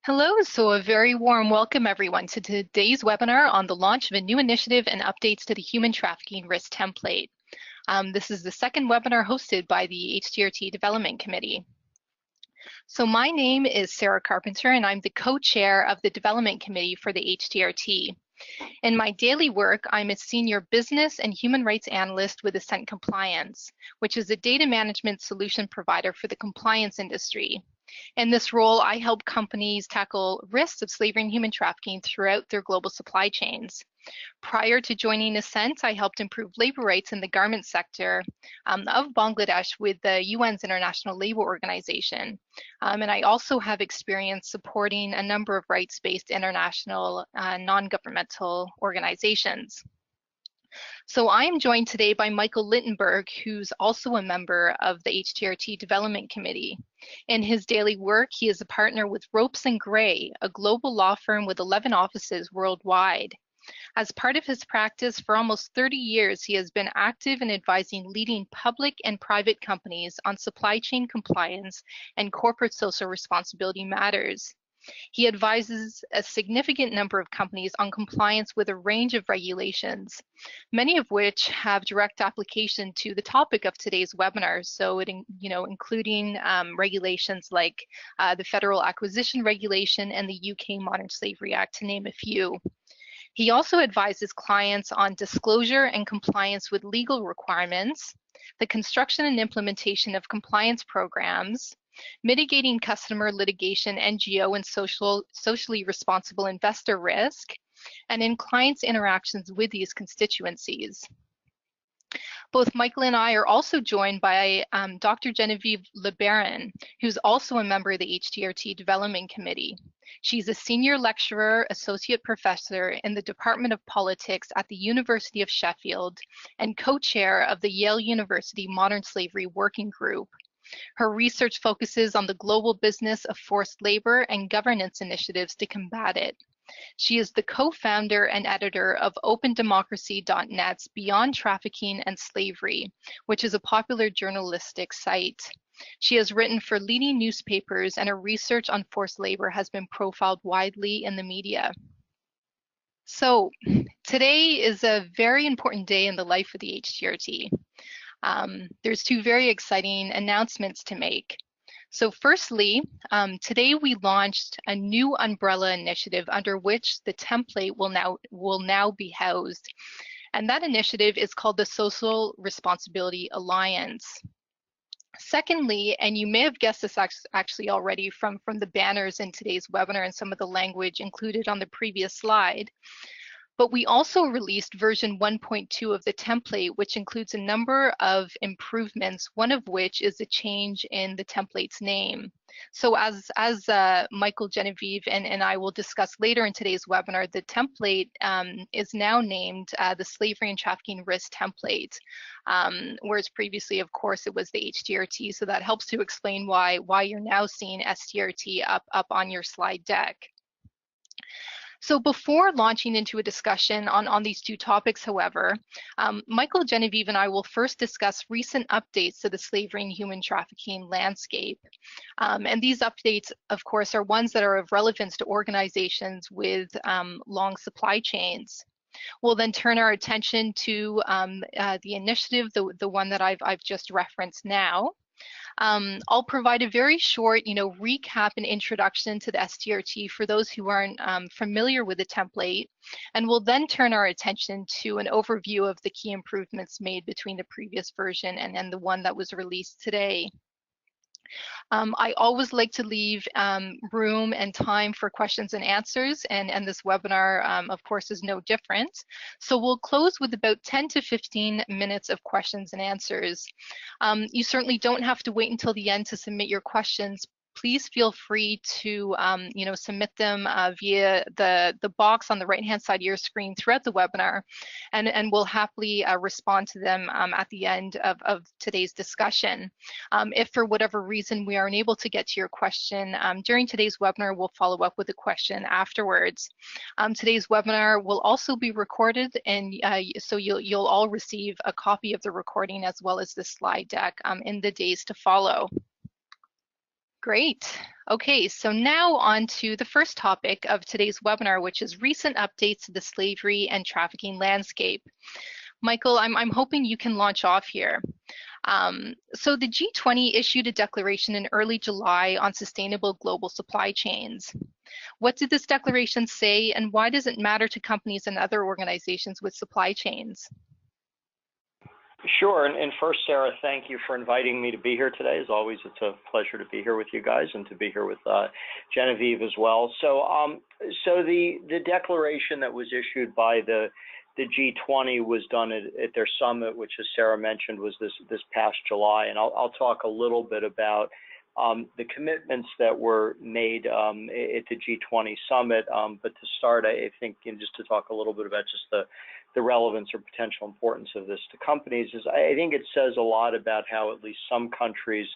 Hello, so a very warm welcome everyone to today's webinar on the launch of a new initiative and updates to the Human Trafficking Risk Template. This is the second webinar hosted by the HTRT Development Committee. So my name is Sarah Carpenter and I'm the co-chair of the Development Committee for the HTRT. In my daily work, I'm a senior business and human rights analyst with Assent Compliance, which is a data management solution provider for the compliance industry. In this role, I help companies tackle risks of slavery and human trafficking throughout their global supply chains. Prior to joining Assent, I helped improve labor rights in the garment sector of Bangladesh with the UN's International Labour Organization. And I also have experience supporting a number of rights-based international non-governmental organizations. So I am joined today by Michael Littenberg, who's also a member of the HTRT Development Committee. In his daily work, he is a partner with Ropes & Gray, a global law firm with 11 offices worldwide. As part of his practice for almost 30 years, he has been active in advising leading public and private companies on supply chain compliance and corporate social responsibility matters. He advises a significant number of companies on compliance with a range of regulations, many of which have direct application to the topic of today's webinar. So including regulations like the Federal Acquisition Regulation and the UK Modern Slavery Act, to name a few. He also advises clients on disclosure and compliance with legal requirements, the construction and implementation of compliance programs, mitigating customer litigation, NGO, and socially responsible investor risk, and in clients' interactions with these constituencies. Both Michael and I are also joined by Dr. Genevieve LeBaron, who's also a member of the HTRT Development Committee. She's a senior lecturer, associate professor in the Department of Politics at the University of Sheffield and co-chair of the Yale University Modern Slavery Working Group. Her research focuses on the global business of forced labor and governance initiatives to combat it. She is the co-founder and editor of OpenDemocracy.net's Beyond Trafficking and Slavery, which is a popular journalistic site. She has written for leading newspapers, and her research on forced labor has been profiled widely in the media. So today is a very important day in the life of the HTRT. There's two very exciting announcements to make. So firstly, today we launched a new umbrella initiative under which the template will now be housed. And that initiative is called the Social Responsibility Alliance. Secondly, and you may have guessed this actually already from the banners in today's webinar and some of the language included on the previous slide, but we also released version 1.2 of the template, which includes a number of improvements, one of which is a change in the template's name. So as Michael, Genevieve, and I will discuss later in today's webinar, the template is now named the Slavery and Trafficking Risk Template, whereas previously, of course, it was the HTRT. So that helps to explain why you're now seeing STRT up on your slide deck. So before launching into a discussion on these two topics, however, Michael, Genevieve, and I will first discuss recent updates to the slavery and human trafficking landscape. And these updates, of course, are ones that are of relevance to organizations with long supply chains. We'll then turn our attention to the initiative, the one that I've just referenced now. I'll provide a very short, recap and introduction to the STRT for those who aren't familiar with the template, and we'll then turn our attention to an overview of the key improvements made between the previous version and the one that was released today. I always like to leave room and time for questions and answers, and this webinar, of course, is no different. So we'll close with about 10 to 15 minutes of questions and answers. You certainly don't have to wait until the end to submit your questions. Please feel free to submit them via the box on the right-hand side of your screen throughout the webinar, and we'll happily respond to them at the end of today's discussion. If for whatever reason we aren't able to get to your question during today's webinar, we'll follow up with a question afterwards. Today's webinar will also be recorded, and so you'll all receive a copy of the recording as well as the slide deck in the days to follow. Great. Okay, so now on to the first topic of today's webinar, which is recent updates to the slavery and trafficking landscape. Michael, I'm hoping you can launch off here. So the G20 issued a declaration in early July on sustainable global supply chains. What did this declaration say, and why does it matter to companies and other organizations with supply chains? Sure, and first, Sarah, thank you for inviting me to be here today. As always, it's a pleasure to be here with you guys and to be here with Genevieve as well. So the declaration that was issued by the G20 was done at their summit, which, as Sarah mentioned, was this past July, and I'll talk a little bit about the commitments that were made at the G20 summit. But to start, I think, just to talk a little bit about just the relevance or potential importance of this to companies, is I think it says a lot about how at least some countries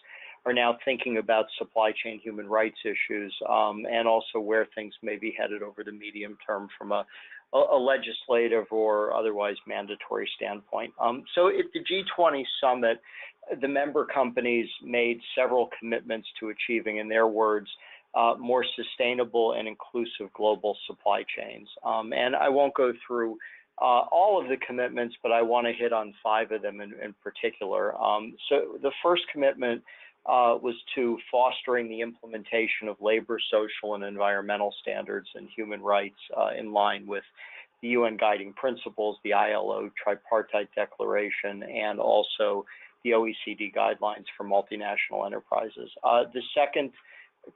are now thinking about supply chain human rights issues, and also where things may be headed over the medium term from a legislative or otherwise mandatory standpoint. So at the G20 summit, the member companies made several commitments to achieving, in their words, more sustainable and inclusive global supply chains. And I won't go through all of the commitments, but I want to hit on 5 of them in particular. So the first commitment was to fostering the implementation of labor, social, and environmental standards and human rights in line with the UN guiding principles, the ILO tripartite declaration, and also the OECD guidelines for multinational enterprises. The second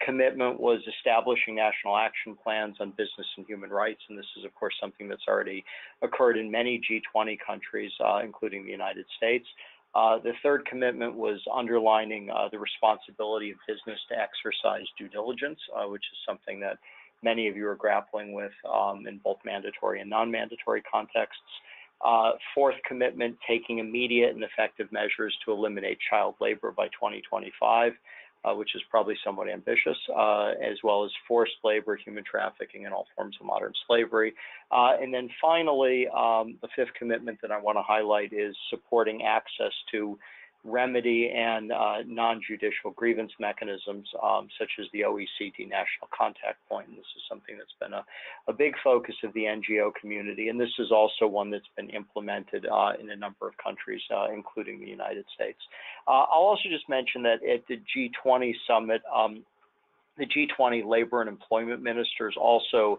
commitment was establishing national action plans on business and human rights, and this is, of course, something that's already occurred in many G20 countries, including the United States. The third commitment was underlining the responsibility of business to exercise due diligence, which is something that many of you are grappling with in both mandatory and non-mandatory contexts. Fourth commitment, taking immediate and effective measures to eliminate child labor by 2025, which is probably somewhat ambitious, as well as forced labor, human trafficking, and all forms of modern slavery. And then finally, the fifth commitment that I want to highlight is supporting access to remedy and non-judicial grievance mechanisms, such as the OECD National Contact Point. And this is something that's been a big focus of the NGO community, and this is also one that's been implemented in a number of countries, including the United States. I'll also just mention that at the G20 summit, the G20 labor and employment ministers also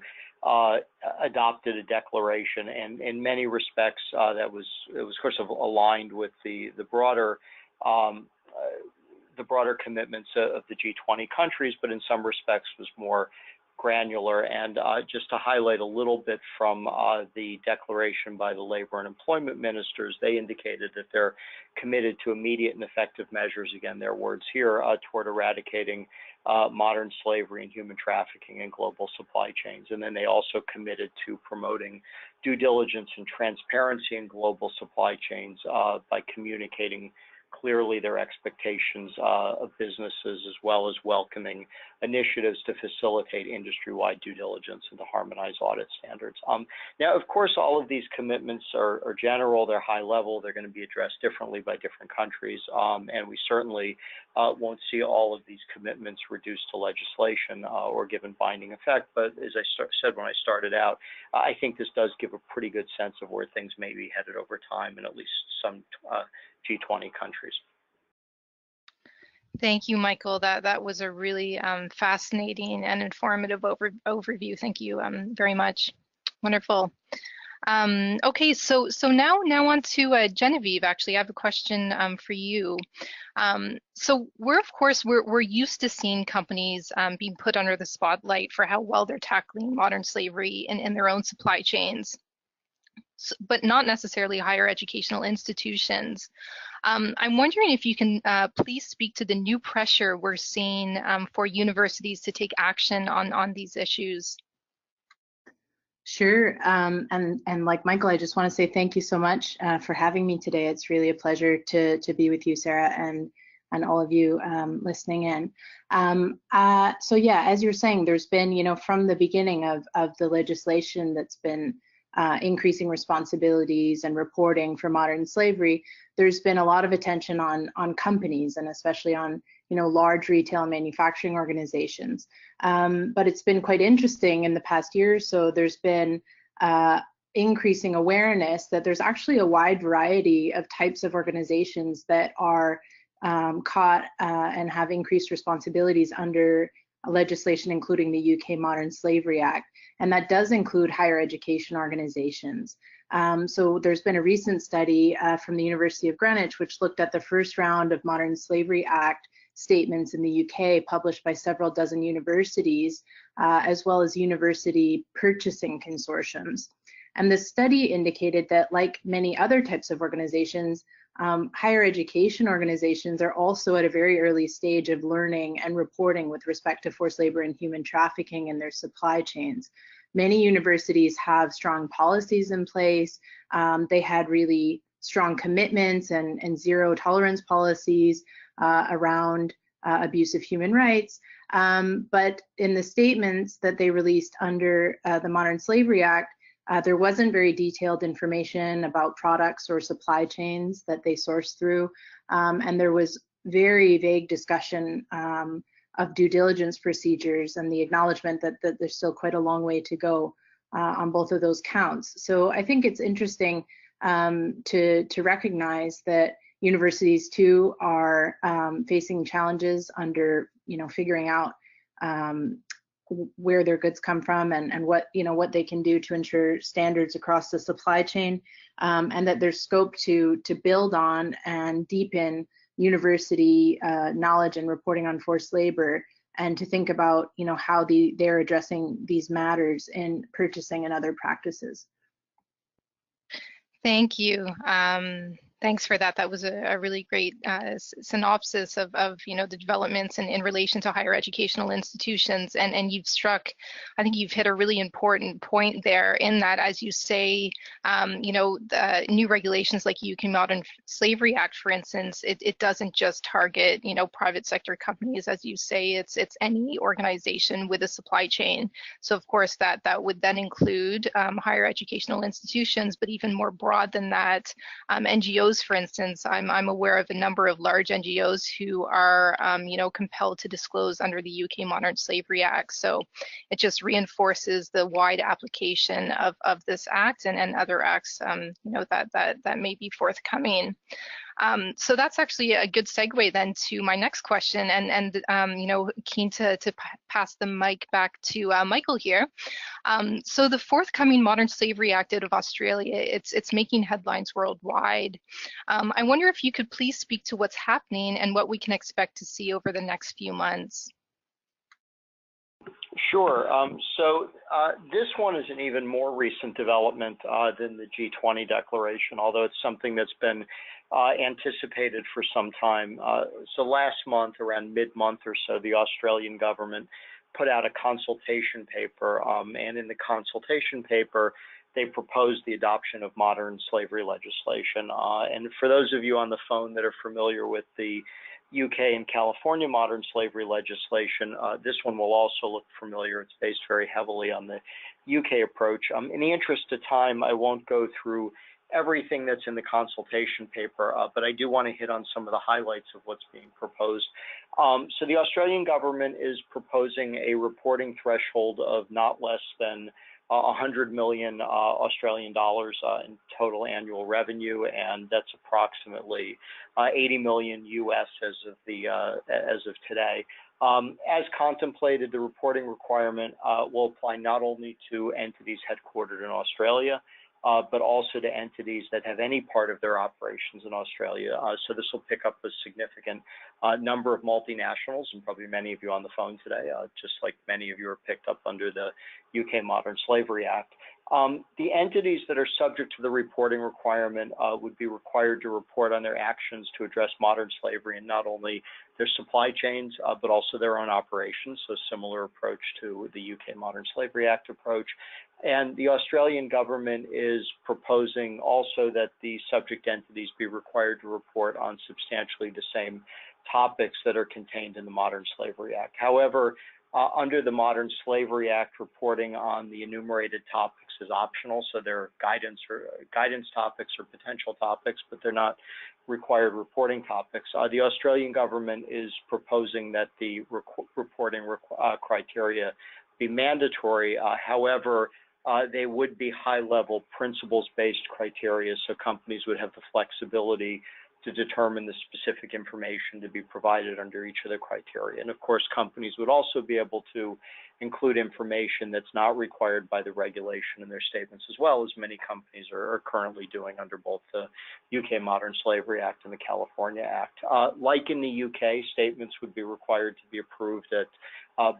adopted a declaration, and in many respects, it was of course aligned with the broader commitments of the G20 countries, but in some respects was more granular. And just to highlight a little bit from the declaration by the labor and employment ministers, they indicated that they're committed to immediate and effective measures, again, their words here, toward eradicating modern slavery and human trafficking in global supply chains. And then they also committed to promoting due diligence and transparency in global supply chains by communicating clearly their expectations of businesses, as well as welcoming initiatives to facilitate industry-wide due diligence and to harmonize audit standards. Now, of course, all of these commitments are general, they're high level, they're going to be addressed differently by different countries, and we certainly won't see all of these commitments reduced to legislation or given binding effect. But as I said when I started out, I think this does give a pretty good sense of where things may be headed over time in at least some G20 countries. Thank you, Michael. That was a really fascinating and informative overview. Thank you very much. Wonderful. Okay, so now on to Genevieve. Actually, I have a question for you. So we're used to seeing companies being put under the spotlight for how well they're tackling modern slavery in their own supply chains, but not necessarily higher educational institutions. I'm wondering if you can please speak to the new pressure we're seeing for universities to take action on these issues. Sure, and like Michael, I just want to say thank you so much for having me today. It's really a pleasure to be with you, Sarah, and all of you listening in. So yeah, as you're saying, there's been, from the beginning of the legislation that's been increasing responsibilities and reporting for modern slavery, there's been a lot of attention on companies, and especially on large retail and manufacturing organizations. But it's been quite interesting in the past year or so. There's been increasing awareness that there's actually a wide variety of types of organizations that are caught and have increased responsibilities under legislation, including the UK Modern Slavery Act, and that does include higher education organizations. So there's been a recent study from the University of Greenwich which looked at the first round of Modern Slavery Act statements in the UK, published by several dozen universities, as well as university purchasing consortiums. And the study indicated that, like many other types of organizations, higher education organizations are also at a very early stage of learning and reporting with respect to forced labor and human trafficking in their supply chains. Many universities have strong policies in place. They had really strong commitments and zero tolerance policies around abuse of human rights. But in the statements that they released under the Modern Slavery Act, there wasn't very detailed information about products or supply chains that they sourced through, and there was very vague discussion of due diligence procedures and the acknowledgement that there's still quite a long way to go on both of those counts. So I think it's interesting to recognize that universities too are facing challenges under figuring out where their goods come from and what they can do to ensure standards across the supply chain, and that there's scope to build on and deepen university knowledge and reporting on forced labor, and to think about how they're addressing these matters in purchasing and other practices. Thank you. Thanks for that. That was a really great synopsis of the developments in relation to higher educational institutions. And you've struck, I think you've hit a really important point there, in that, as you say, the new regulations like UK Modern Slavery Act, for instance, it doesn't just target private sector companies, as you say. It's any organization with a supply chain. So of course that would then include higher educational institutions, but even more broad than that, NGOs. For instance, I'm aware of a number of large NGOs who are, compelled to disclose under the UK Modern Slavery Act. So it just reinforces the wide application of this act and other acts, that may be forthcoming. So that's actually a good segue then to my next question, and keen to pass the mic back to Michael here. So the forthcoming Modern Slavery Act out of Australia, it's making headlines worldwide. I wonder if you could please speak to what's happening and what we can expect to see over the next few months. Sure. So this one is an even more recent development than the G20 declaration, although it's something that's been anticipated for some time. So last month, around mid-month or so, the Australian government put out a consultation paper, and in the consultation paper, they proposed the adoption of modern slavery legislation. And for those of you on the phone that are familiar with the UK and California modern slavery legislation, this one will also look familiar. It's based very heavily on the UK approach. In the interest of time, I won't go through everything that's in the consultation paper, but I do want to hit on some of the highlights of what's being proposed. So the Australian government is proposing a reporting threshold of not less than 100 million Australian dollars in total annual revenue, and that's approximately 80 million US as of today. As contemplated, the reporting requirement will apply not only to entities headquartered in Australia, but also to entities that have any part of their operations in Australia. So this will pick up a significant number of multinationals, and probably many of you on the phone today, just like many of you are picked up under the UK Modern Slavery Act. The entities that are subject to the reporting requirement would be required to report on their actions to address modern slavery, and not only their supply chains, but also their own operations. So similar approach to the UK Modern Slavery Act approach. And the Australian government is proposing also that the subject entities be required to report on substantially the same topics that are contained in the Modern Slavery Act. However, Under the Modern Slavery Act, reporting on the enumerated topics is optional, so they're guidance topics or potential topics, but they're not required reporting topics. The Australian government is proposing that the reporting criteria be mandatory. However, they would be high-level principles-based criteria, so companies would have the flexibility to determine the specific information to be provided under each of the criteria. And of course, companies would also be able to include information that's not required by the regulation in their statements, as well as many companies are currently doing under both the UK Modern Slavery Act and the California Act. Like in the UK, statements would be required to be approved at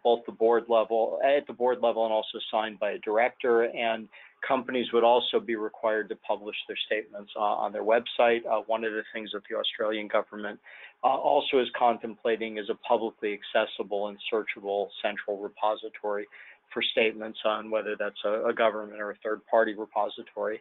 both the board level, and also signed by a director, and companies would also be required to publish their statements on their website. One of the things that the Australian government also is contemplating is a publicly accessible and searchable central repository for statements, on whether that's a government or a third-party repository.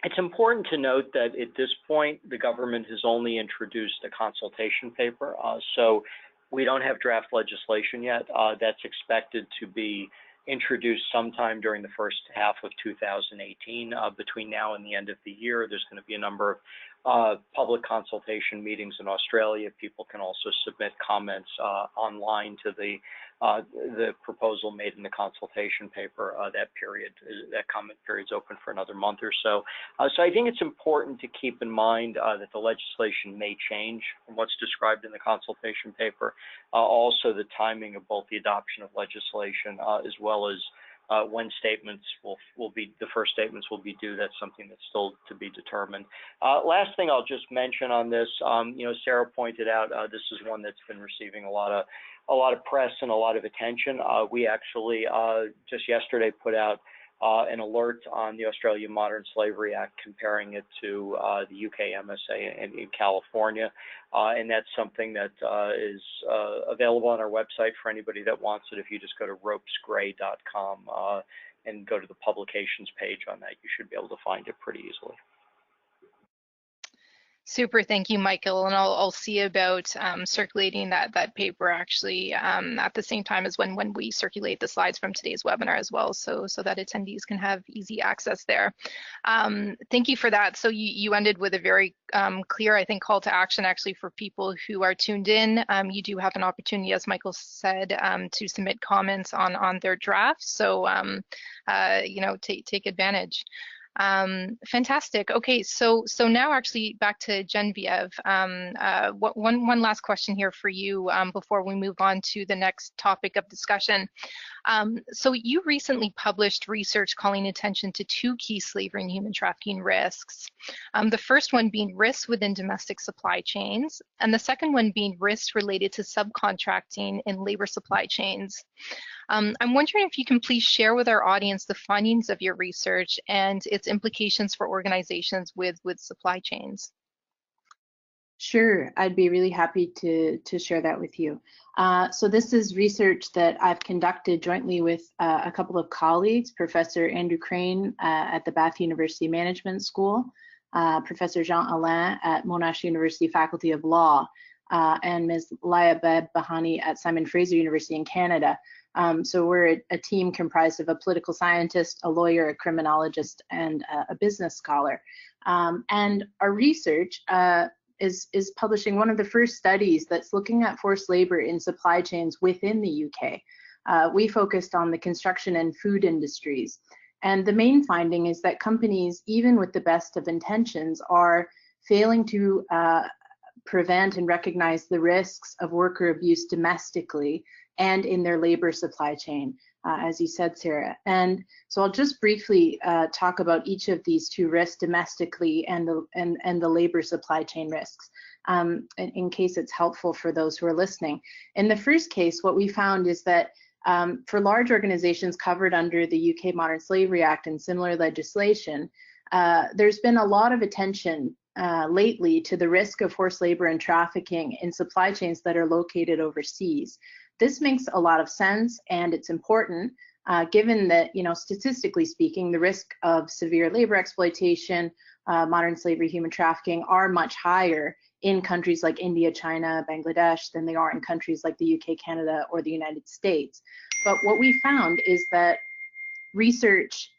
It's important to note that at this point, the government has only introduced a consultation paper, so we don't have draft legislation yet. That's expected to be introduced sometime during the first half of 2018. Between now and the end of the year, there's going to be a number of public consultation meetings in Australia. People can also submit comments online to the proposal made in the consultation paper. That comment period is open for another month or so. So I think it's important to keep in mind that the legislation may change from what's described in the consultation paper. Also, the timing of both the adoption of legislation as well as when statements the first statements will be due. That's something that's still to be determined. Last thing I'll just mention on this, Sarah pointed out, this is one that's been receiving a lot of press and a lot of attention. We actually just yesterday put out an alert on the Australian Modern Slavery Act, comparing it to the UK MSA in California. And that's something that is available on our website for anybody that wants it. If you just go to ropesgray.com and go to the publications page on that, you should be able to find it pretty easily. Super, thank you, Michael. And I'll see about circulating that paper actually at the same time as when we circulate the slides from today's webinar as well, so that attendees can have easy access there. Thank you for that. So you ended with a very clear, I think, call to action actually for people who are tuned in. You do have an opportunity, as Michael said, to submit comments on their drafts. So take advantage. Fantastic. Okay, so now actually back to Genevieve. One last question here for you before we move on to the next topic of discussion. So you recently published research calling attention to two key slavery and human trafficking risks. The first one being risks within domestic supply chains, and the second one being risks related to subcontracting in labor supply chains. I'm wondering if you can please share with our audience the findings of your research and its implications for organizations with supply chains. Sure, I'd be really happy to share that with you. So this is research that I've conducted jointly with a couple of colleagues, Professor Andrew Crane at the Bath University Management School, Professor Jean Alain at Monash University Faculty of Law, and Ms. Laia Beb Bahani at Simon Fraser University in Canada. So we're a team comprised of a political scientist, a lawyer, a criminologist, and a business scholar. And our research is publishing one of the first studies that's looking at forced labor in supply chains within the UK. We focused on the construction and food industries. And the main finding is that companies, even with the best of intentions, are failing to prevent and recognize the risks of worker abuse domestically and in their labor supply chain, as you said, Sarah. And so I'll just briefly talk about each of these two risks domestically and the labor supply chain risks, in case it's helpful for those who are listening. In the first case, what we found is that for large organizations covered under the UK Modern Slavery Act and similar legislation, there's been a lot of attention lately to the risk of forced labor and trafficking in supply chains that are located overseas. This makes a lot of sense, and it's important given that, statistically speaking, the risk of severe labor exploitation, modern slavery, human trafficking are much higher in countries like India, China, Bangladesh than they are in countries like the UK, Canada, or the United States. But what we found is that research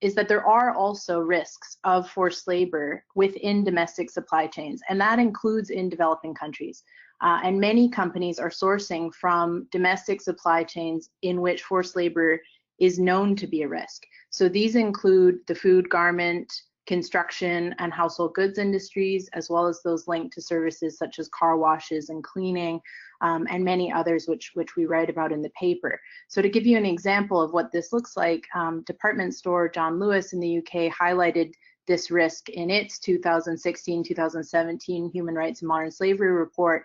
is that there are also risks of forced labor within domestic supply chains, and that includes in developing countries. And many companies are sourcing from domestic supply chains in which forced labor is known to be a risk. So these include the food, garment, construction, and household goods industries, as well as those linked to services such as car washes and cleaning, and many others which we write about in the paper. So to give you an example of what this looks like, department store John Lewis in the UK highlighted this risk in its 2016-2017 Human Rights and Modern Slavery report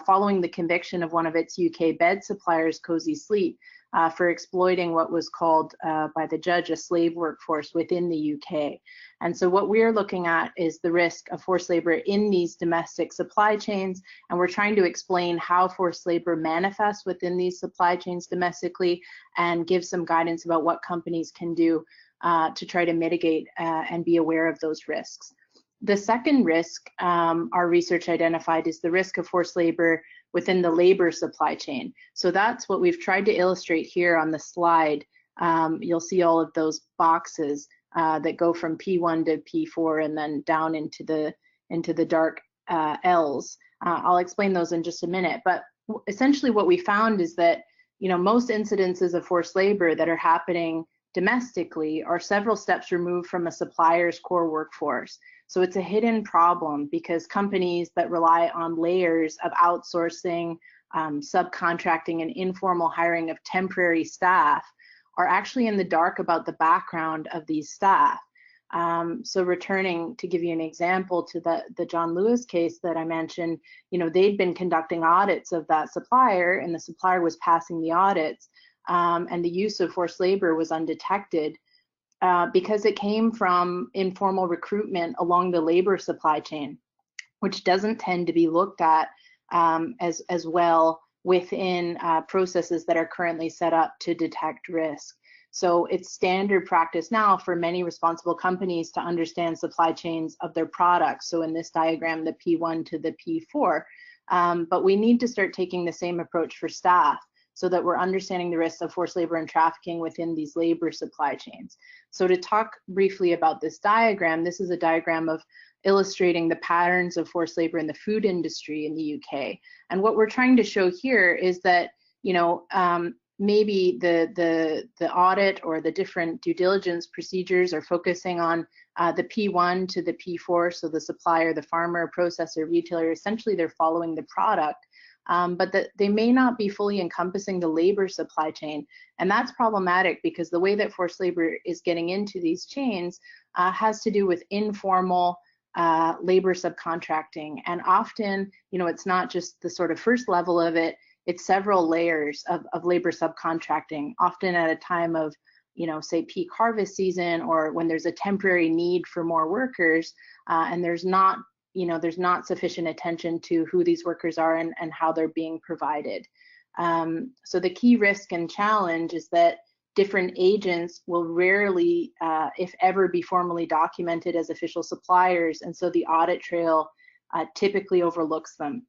following the conviction of one of its UK bed suppliers, Cozy Sleep, for exploiting what was called by the judge a slave workforce within the UK. And so what we're looking at is the risk of forced labor in these domestic supply chains, and we're trying to explain how forced labor manifests within these supply chains domestically and give some guidance about what companies can do to try to mitigate and be aware of those risks. The second risk our research identified is the risk of forced labor within the labor supply chain. So that's what we've tried to illustrate here on the slide. You'll see all of those boxes that go from P1 to P4 and then down into the dark L's. I'll explain those in just a minute, but essentially what we found is that most incidences of forced labor that are happening domestically are several steps removed from a supplier's core workforce. So it's a hidden problem because companies that rely on layers of outsourcing, subcontracting, and informal hiring of temporary staff are actually in the dark about the background of these staff. So returning to give you an example to the John Lewis case that I mentioned, they'd been conducting audits of that supplier and the supplier was passing the audits, and the use of forced labor was undetected because it came from informal recruitment along the labor supply chain, which doesn't tend to be looked at as well within processes that are currently set up to detect risk. So it's standard practice now for many responsible companies to understand supply chains of their products. So in this diagram, the P1 to the P4, but we need to start taking the same approach for staff so that we're understanding the risks of forced labor and trafficking within these labor supply chains. So to talk briefly about this diagram, this is a diagram of illustrating the patterns of forced labor in the food industry in the UK. And what we're trying to show here is that, maybe the audit or the different due diligence procedures are focusing on the P1 to the P4, so the supplier, the farmer, processor, retailer, essentially they're following the product, but that they may not be fully encompassing the labor supply chain. And that's problematic because the way that forced labor is getting into these chains has to do with informal labor subcontracting. And often, it's not just the sort of first level of it, it's several layers of labor subcontracting, often at a time of, say peak harvest season or when there's a temporary need for more workers and there's not sufficient attention to who these workers are and how they're being provided. So the key risk and challenge is that different agents will rarely, if ever, be formally documented as official suppliers, and so the audit trail typically overlooks them.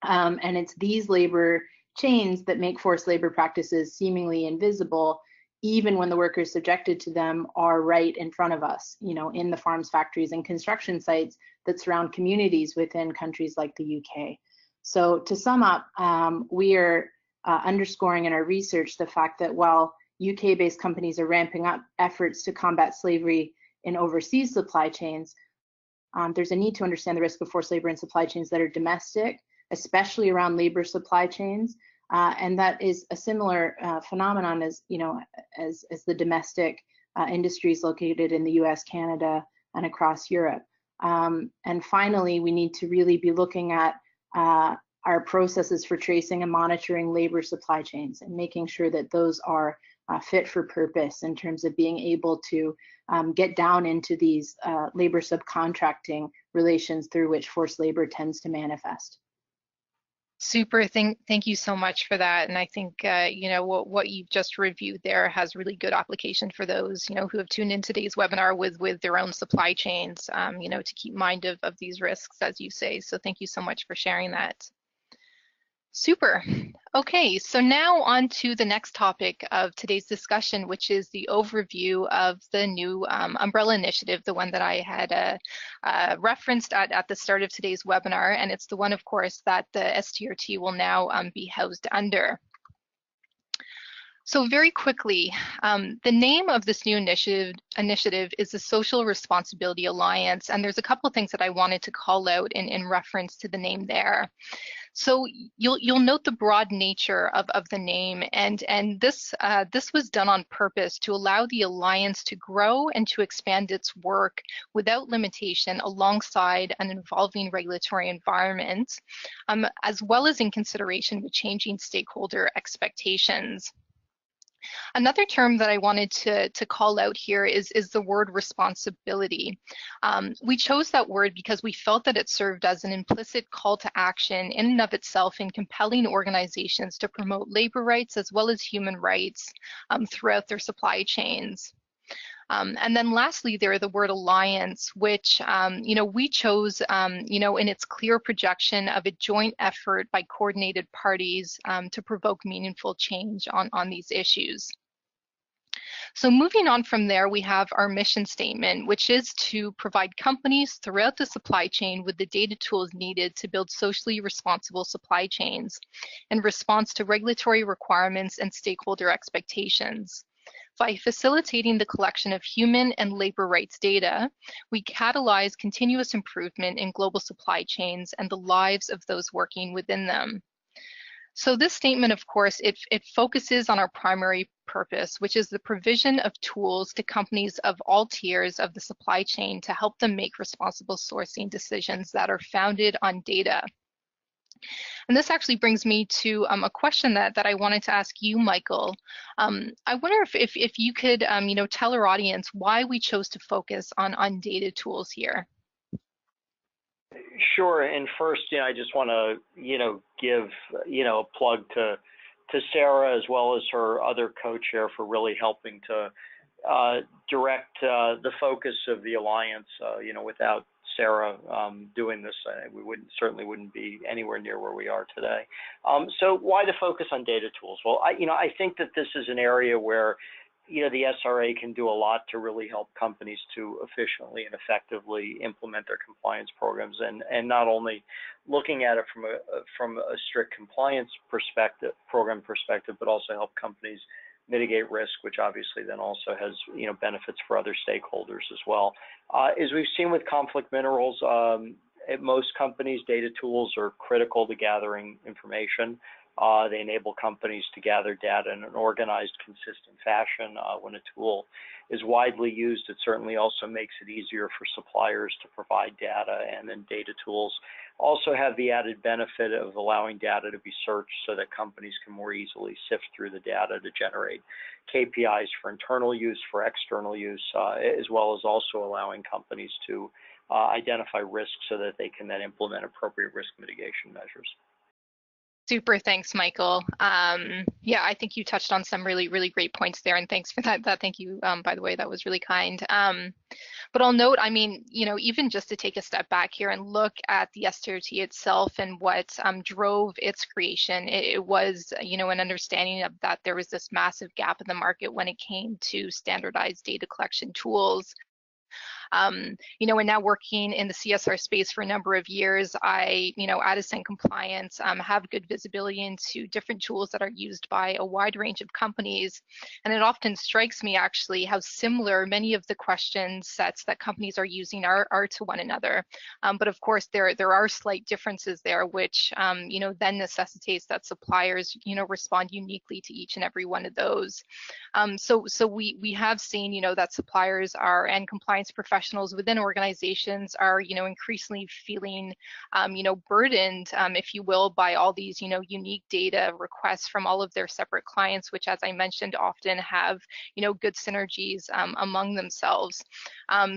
And it's these labor chains that make forced labor practices seemingly invisible, even when the workers subjected to them are right in front of us, in the farms, factories, and construction sites that surround communities within countries like the UK. So to sum up, we are underscoring in our research the fact that while UK-based companies are ramping up efforts to combat slavery in overseas supply chains, there's a need to understand the risk of forced labor in supply chains that are domestic, especially around labor supply chains, and that is a similar phenomenon as the domestic industries located in the US, Canada, and across Europe. And finally, we need to really be looking at our processes for tracing and monitoring labor supply chains and making sure that those are fit for purpose in terms of being able to get down into these labor subcontracting relations through which forced labor tends to manifest. Super. Thank you so much for that. And I think you know what you've just reviewed there has really good application for those who have tuned in today's webinar with their own supply chains. To keep mind of these risks, as you say. So thank you so much for sharing that. Super. Okay, so now on to the next topic of today's discussion, which is the overview of the new umbrella initiative, the one that I had referenced at the start of today's webinar, and it's the one, of course, that the STRT will now be housed under. So very quickly, the name of this new initiative is the Social Responsibility Alliance, and there's a couple of things that I wanted to call out in reference to the name there. So you'll note the broad nature of the name, and this was done on purpose to allow the Alliance to grow and to expand its work without limitation alongside an evolving regulatory environment, as well as in consideration with changing stakeholder expectations. Another term that I wanted to call out here is the word responsibility. We chose that word because we felt that it served as an implicit call to action in and of itself in compelling organizations to promote labor rights as well as human rights throughout their supply chains. And then lastly, there the word alliance, which we chose in its clear projection of a joint effort by coordinated parties to provoke meaningful change on these issues. So moving on from there, we have our mission statement, which is to provide companies throughout the supply chain with the data tools needed to build socially responsible supply chains in response to regulatory requirements and stakeholder expectations. By facilitating the collection of human and labor rights data, we catalyze continuous improvement in global supply chains and the lives of those working within them. So this statement, of course, it focuses on our primary purpose, which is the provision of tools to companies of all tiers of the supply chain to help them make responsible sourcing decisions that are founded on data. And this actually brings me to a question that I wanted to ask you, Michael. I wonder if you could, tell our audience why we chose to focus on data tools here. Sure. And first, I just want to, give, a plug to Sarah as well as her other co-chair for really helping to direct the focus of the Alliance. Without Sarah doing this, we certainly wouldn't be anywhere near where we are today. So why the focus on data tools? Well, I think that this is an area where the SRA can do a lot to really help companies to efficiently and effectively implement their compliance programs, and not only looking at it from a strict compliance program perspective, but also help companies mitigate risk, which obviously then also has benefits for other stakeholders as well. As we've seen with conflict minerals, at most companies, data tools are critical to gathering information. They enable companies to gather data in an organized, consistent fashion. When a tool is widely used, it certainly also makes it easier for suppliers to provide data, and then data tools also have the added benefit of allowing data to be searched so that companies can more easily sift through the data to generate KPIs for internal use, for external use, as well as also allowing companies to identify risks so that they can then implement appropriate risk mitigation measures. Super, thanks, Michael. Yeah, I think you touched on some really, really great points there, and thanks for that. Thank you, by the way, that was really kind. But I'll note, even just to take a step back here and look at the STRT itself and what drove its creation, it was, an understanding of that there was this massive gap in the market when it came to standardized data collection tools. And now working in the CSR space for a number of years, I, at Assent Compliance, have good visibility into different tools that are used by a wide range of companies. And it often strikes me actually how similar many of the question sets that companies are using are to one another. But of course, there are slight differences there, which, then necessitates that suppliers, respond uniquely to each and every one of those. So we have seen, that suppliers and compliance professionals professionals within organizations are, increasingly feeling, burdened, if you will, by all these, unique data requests from all of their separate clients, which, as I mentioned, often have, good synergies among themselves.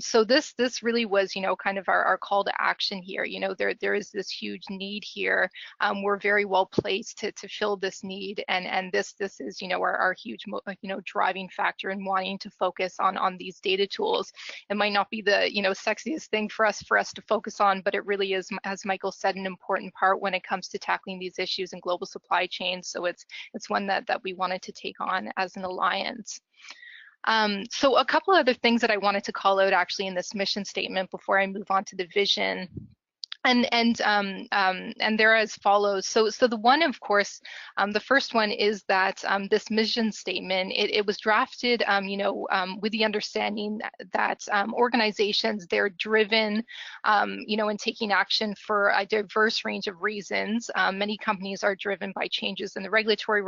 So this really was, kind of our call to action here. There is this huge need here. We're very well placed to fill this need, and this is, our huge, driving factor in wanting to focus on these data tools. It might not be the, sexiest thing for us to focus on, but it really is, as Michael said, an important part when it comes to tackling these issues in global supply chains. So it's one that we wanted to take on as an alliance. So a couple other things that I wanted to call out actually in this mission statement before I move on to the vision. And they're as follows. So the one, of course, the first one is that this mission statement, it was drafted, with the understanding that organizations, they're driven, in taking action for a diverse range of reasons. Many companies are driven by changes in the regulatory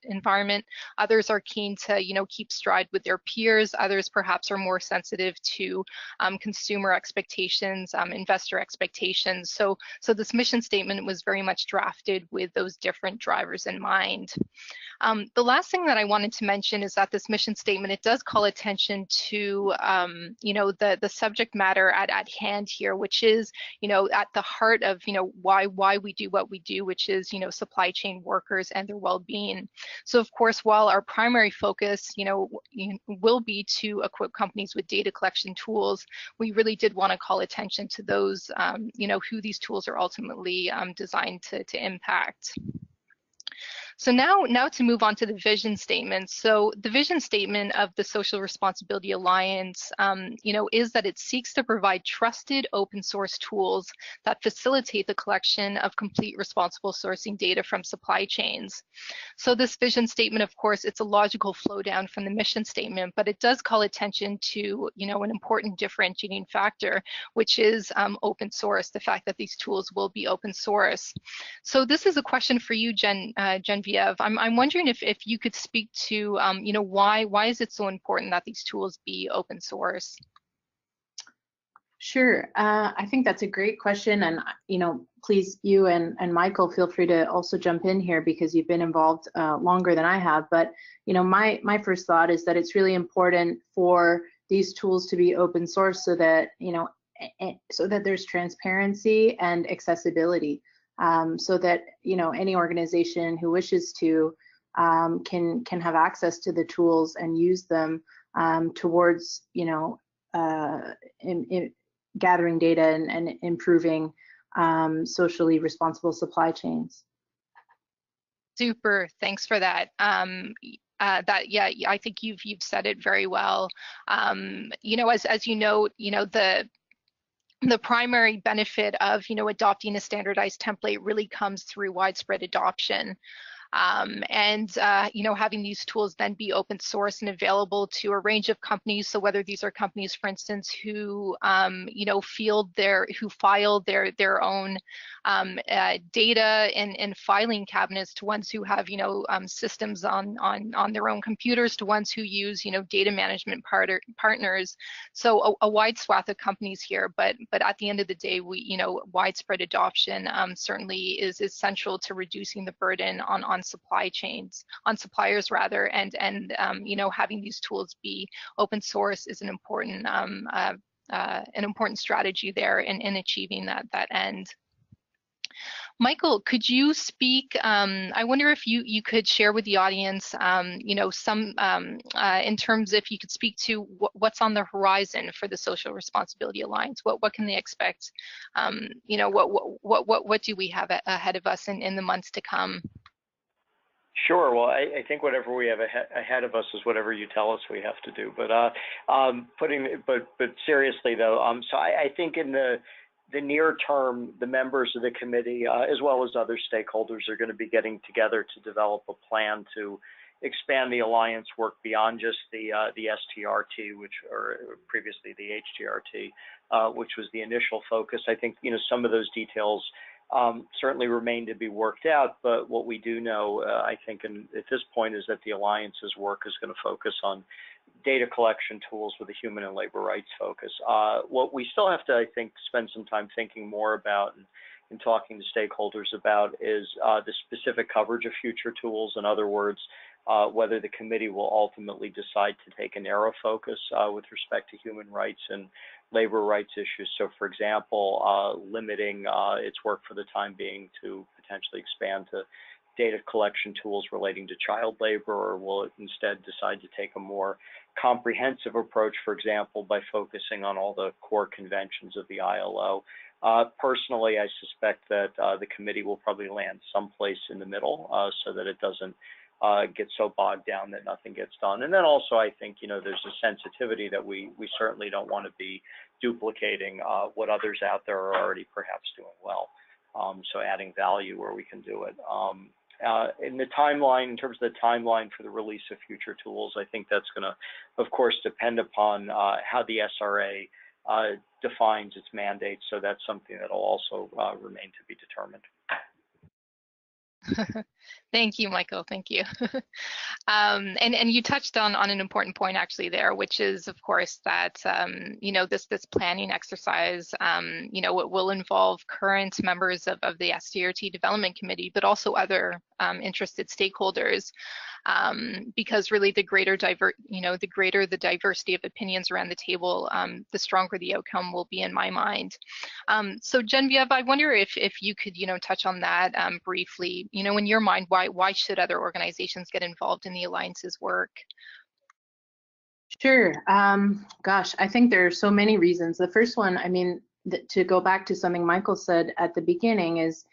environment. Others are keen to, keep stride with their peers. Others perhaps are more sensitive to consumer expectations, investor expectations. So this mission statement was very much drafted with those different drivers in mind. The last thing that I wanted to mention is that this mission statement, it does call attention to, the subject matter at hand here, which is, at the heart of, why we do what we do, which is, supply chain workers and their well-being. So of course, while our primary focus, will be to equip companies with data collection tools, we really did want to call attention to those, who these tools are ultimately designed to impact. So now to move on to the vision statement. So the vision statement of the Social Responsibility Alliance, is that it seeks to provide trusted open source tools that facilitate the collection of complete responsible sourcing data from supply chains. So this vision statement, of course, it's a logical flow down from the mission statement, but it does call attention to, an important differentiating factor, which is open source, the fact that these tools will be open source. So this is a question for you, Genevieve. I'm wondering if you could speak to, why is it so important that these tools be open source? Sure. I think that's a great question, and please, you and Michael, feel free to also jump in here because you've been involved longer than I have. But my first thought is that it's really important for these tools to be open source so that there's transparency and accessibility. So that any organization who wishes to can have access to the tools and use them towards gathering data and improving socially responsible supply chains. Super, thanks for that. I think you've said it very well. As you know, the primary benefit of adopting a standardized template really comes through widespread adoption. Having these tools then be open source and available to a range of companies. So whether these are companies, for instance, who file their own data in filing cabinets, to ones who have systems on their own computers, to ones who use data management partners. So a wide swath of companies here, but at the end of the day, widespread adoption certainly is central to reducing the burden on supply chains, on suppliers rather, and having these tools be open source is an important strategy there in achieving that end. Michael, could you speak, I wonder if you could share with the audience, some, in terms, if you could speak to what's on the horizon for the Social Responsibility Alliance. What can they expect? What do we have ahead of us in the months to come? Sure. Well, I think whatever we have ahead of us is whatever you tell us we have to do. But seriously though, so I think in the near term, the members of the committee, as well as other stakeholders, are going to be getting together to develop a plan to expand the alliance work beyond just the STRT, or previously the HTRT, which was the initial focus. I think some of those details certainly remain to be worked out. But what we do know, I think, at this point, is that the Alliance's work is going to focus on data collection tools with a human and labor rights focus. What we still have to, I think, spend some time thinking more about and talking to stakeholders about is the specific coverage of future tools. In other words, whether the committee will ultimately decide to take a narrow focus with respect to human rights and labor rights issues. So, for example, limiting its work for the time being to potentially expand to data collection tools relating to child labor, or will it instead decide to take a more comprehensive approach, for example, by focusing on all the core conventions of the ILO? Personally, I suspect that the committee will probably land someplace in the middle so that it doesn't get so bogged down that nothing gets done. And then also, I think, there's a sensitivity that we certainly don't want to be duplicating what others out there are already perhaps doing well. So adding value where we can do it. In the timeline, in terms of the timeline for the release of future tools, I think that's going to, of course, depend upon how the SRA defines its mandate. So that's something that will also remain to be determined. Thank you, Michael. Thank you. And you touched on an important point actually there, which is, of course, that this planning exercise, it will involve current members of the HTRT Development Committee, but also other interested stakeholders, because really the greater the diversity of opinions around the table, the stronger the outcome will be, in my mind. So Genevieve, I wonder if you could touch on that briefly. In your mind, why should other organizations get involved in the Alliance's work? Sure. Gosh, I think there are so many reasons. The first one, to go back to something Michael said at the beginning, is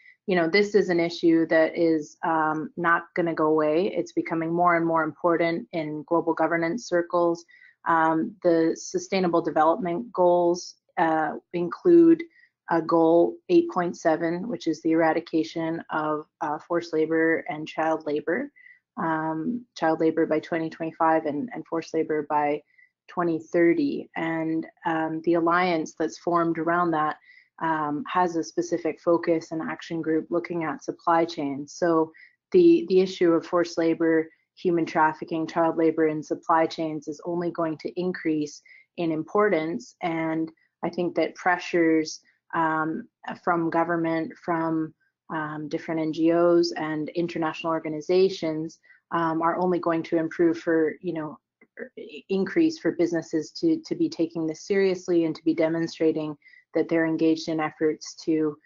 this is an issue that is not going to go away. It's becoming more and more important in global governance circles. The Sustainable Development Goals include goal 8.7, which is the eradication of forced labor and child labor by 2025 and forced labor by 2030. And the alliance that's formed around that has a specific focus and action group looking at supply chains. So the issue of forced labor, human trafficking, child labor in supply chains is only going to increase in importance. And I think that pressures from government, from different NGOs and international organizations are only going to improve increase for businesses to be taking this seriously and to be demonstrating that they're engaged in efforts to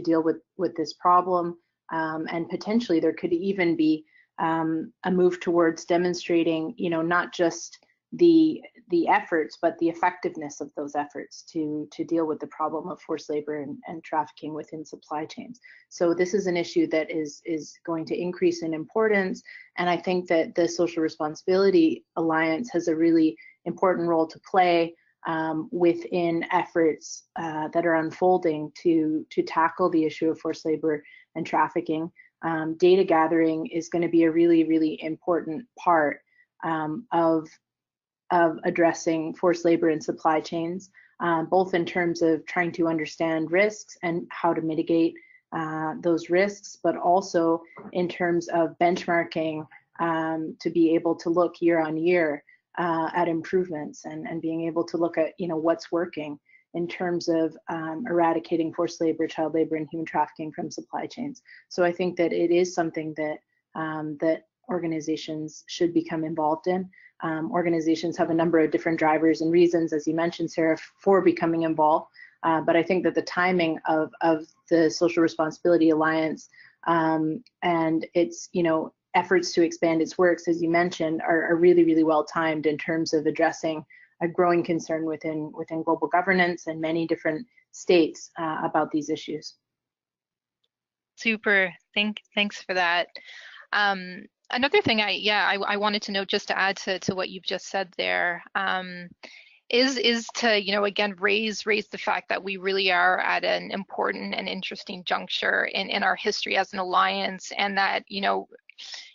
deal with this problem. And potentially there could even be a move towards demonstrating, not just the efforts, but the effectiveness of those efforts to deal with the problem of forced labor and trafficking within supply chains. So this is an issue that is going to increase in importance, and I think that the Social Responsibility Alliance has a really important role to play within efforts that are unfolding to tackle the issue of forced labor and trafficking. Data gathering is going to be a really, really important part of addressing forced labor in supply chains, both in terms of trying to understand risks and how to mitigate those risks, but also in terms of benchmarking to be able to look year on year at improvements and being able to look at what's working in terms of eradicating forced labor, child labor, and human trafficking from supply chains. So I think that it is something that that organizations should become involved in. Organizations have a number of different drivers and reasons, as you mentioned, Sarah, for becoming involved. But I think that the timing of the Social Responsibility Alliance and its efforts to expand its works, as you mentioned, are really, really well timed in terms of addressing a growing concern within global governance and many different states about these issues. Super. Thanks for that. Another thing I wanted to note, just to add to what you've just said there, is to again raise the fact that we really are at an important and interesting juncture in our history as an alliance, and that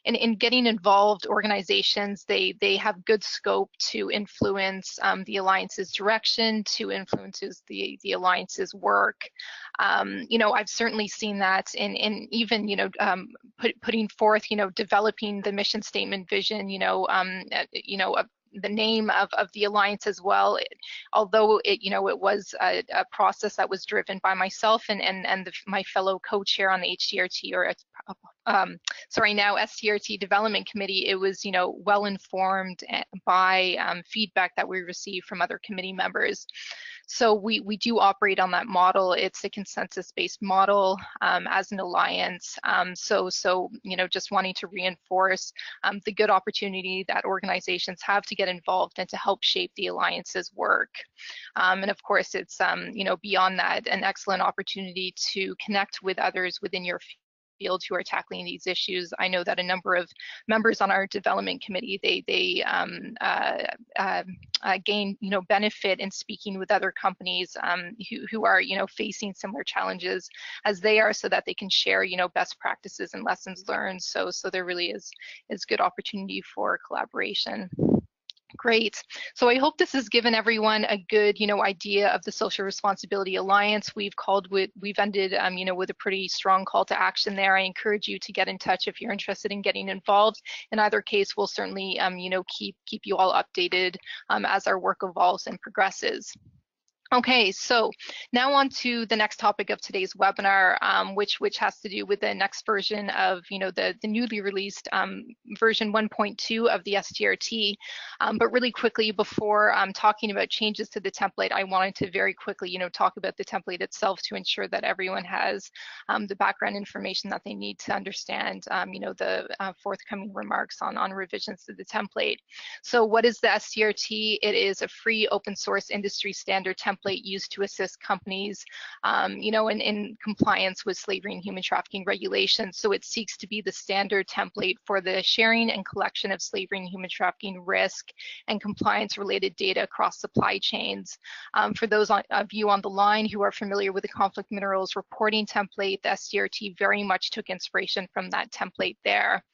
in getting involved, organizations, they have good scope to influence the alliance's direction, to influences the alliance's work. You know, I've certainly seen that in even, you know, putting forth, you know, developing the mission statement, vision, you know, the name of the alliance as well. Although it, you know, it was a process that was driven by myself and my fellow co-chair on the HTRT, or sorry, now STRT Development Committee, it was, you know, well informed by feedback that we received from other committee members. So we do operate on that model. It's a consensus-based model as an alliance. So you know, just wanting to reinforce the good opportunity that organizations have to get involved and to help shape the alliance's work. And of course, it's you know, beyond that, an excellent opportunity to connect with others within your field who are tackling these issues. I know that a number of members on our development committee, they gain, you know, benefit in speaking with other companies who are, you know, facing similar challenges as they are, so that they can share, you know, best practices and lessons learned. So there really is good opportunity for collaboration. Great. So I hope this has given everyone a good, you know, idea of the Social Responsibility Alliance. We've ended, you know, with a pretty strong call to action there. I encourage you to get in touch if you're interested in getting involved. In either case, we'll certainly, you know, keep you all updated as our work evolves and progresses. Okay, so now on to the next topic of today's webinar, which has to do with the next version of, you know, the newly released version 1.2 of the STRT. But really quickly, before talking about changes to the template, I wanted to very quickly, you know, talk about the template itself to ensure that everyone has the background information that they need to understand, you know, the forthcoming remarks on revisions to the template. So what is the STRT? It is a free open source industry standard template used to assist companies, you know, in compliance with slavery and human trafficking regulations. So it seeks to be the standard template for the sharing and collection of slavery and human trafficking risk and compliance related data across supply chains. For those of you on the line who are familiar with the conflict minerals reporting template, the STRT very much took inspiration from that template there.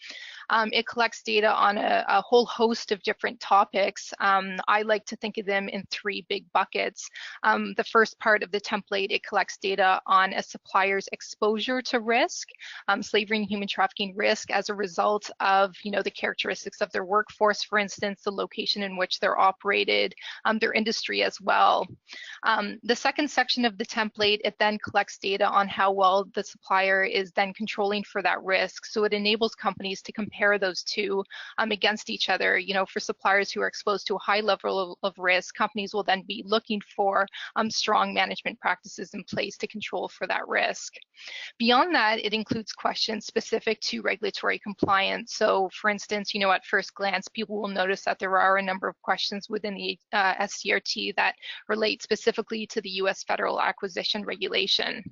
It collects data on a whole host of different topics. I like to think of them in three big buckets. The first part of the template, it collects data on a supplier's exposure to risk, slavery and human trafficking risk as a result of, you know, the characteristics of their workforce, for instance, the location in which they're operated, their industry as well. The second section of the template, it then collects data on how well the supplier is then controlling for that risk. So it enables companies to compare those two against each other. You know, for suppliers who are exposed to a high level of risk, companies will then be looking for strong management practices in place to control for that risk. Beyond that, it includes questions specific to regulatory compliance. So for instance, you know, at first glance, people will notice that there are a number of questions within the STRT that relate specifically to the US federal acquisition regulation.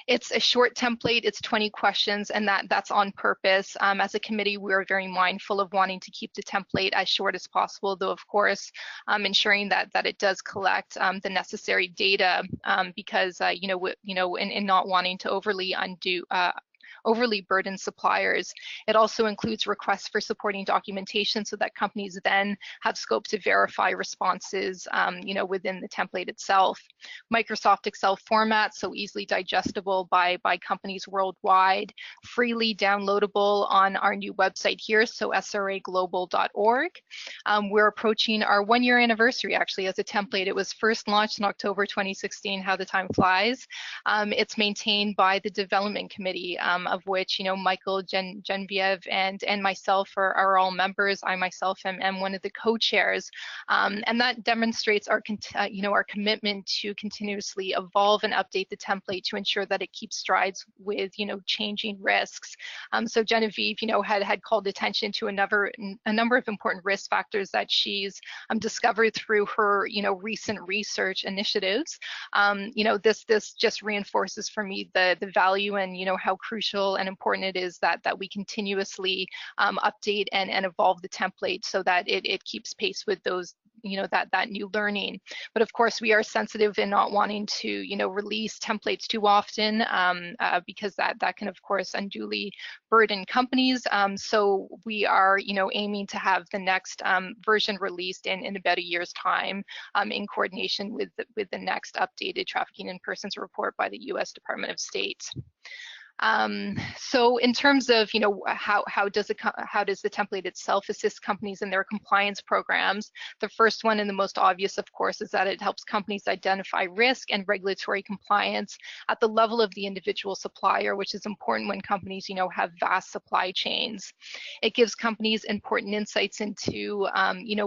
It's a short template, it's 20 questions, and that's on purpose. As a committee, we're very mindful of wanting to keep the template as short as possible, though of course, ensuring that it does collect the necessary data because, you know, in not wanting to overly burden suppliers. It also includes requests for supporting documentation so that companies then have scope to verify responses, you know, within the template itself. Microsoft Excel format, so easily digestible by companies worldwide, freely downloadable on our new website here, so sraglobal.org. We're approaching our 1-year anniversary actually as a template. It was first launched in October 2016, how the time flies. It's maintained by the development committee, of which, you know, Michael, Genevieve, and myself are all members. I myself am one of the co-chairs, and that demonstrates our, you know, our commitment to continuously evolve and update the template to ensure that it keeps strides with, you know, changing risks. So Genevieve, you know, had called attention to a number of important risk factors that she's discovered through her, you know, recent research initiatives. You know, this just reinforces for me the value and, you know, how crucial and important it is that we continuously update and evolve the template so that it keeps pace with those that new learning. But of course, we are sensitive in not wanting to release templates too often, because that can of course unduly burden companies. So we are aiming to have the next version released in about a year's time, in coordination with the next updated Trafficking in Persons report by the U.S. Department of State. So in terms of how does the template itself assist companies in their compliance programs, the first one and the most obvious, of course, is that it helps companies identify risk and regulatory compliance at the level of the individual supplier, which is important when companies have vast supply chains. It gives companies important insights into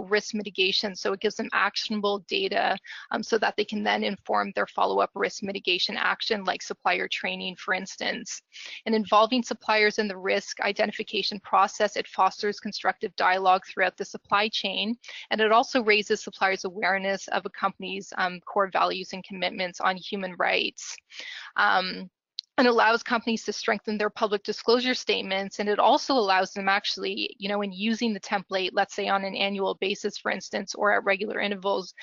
risk mitigation, so it gives them actionable data, so that they can then inform their follow-up risk mitigation action, like supplier training, for instance. And involving suppliers in the risk identification process, it fosters constructive dialogue throughout the supply chain, and it also raises suppliers' awareness of a company's core values and commitments on human rights. And allows companies to strengthen their public disclosure statements, and it also allows them actually, in using the template, let's say on an annual basis, for instance, or at regular intervals,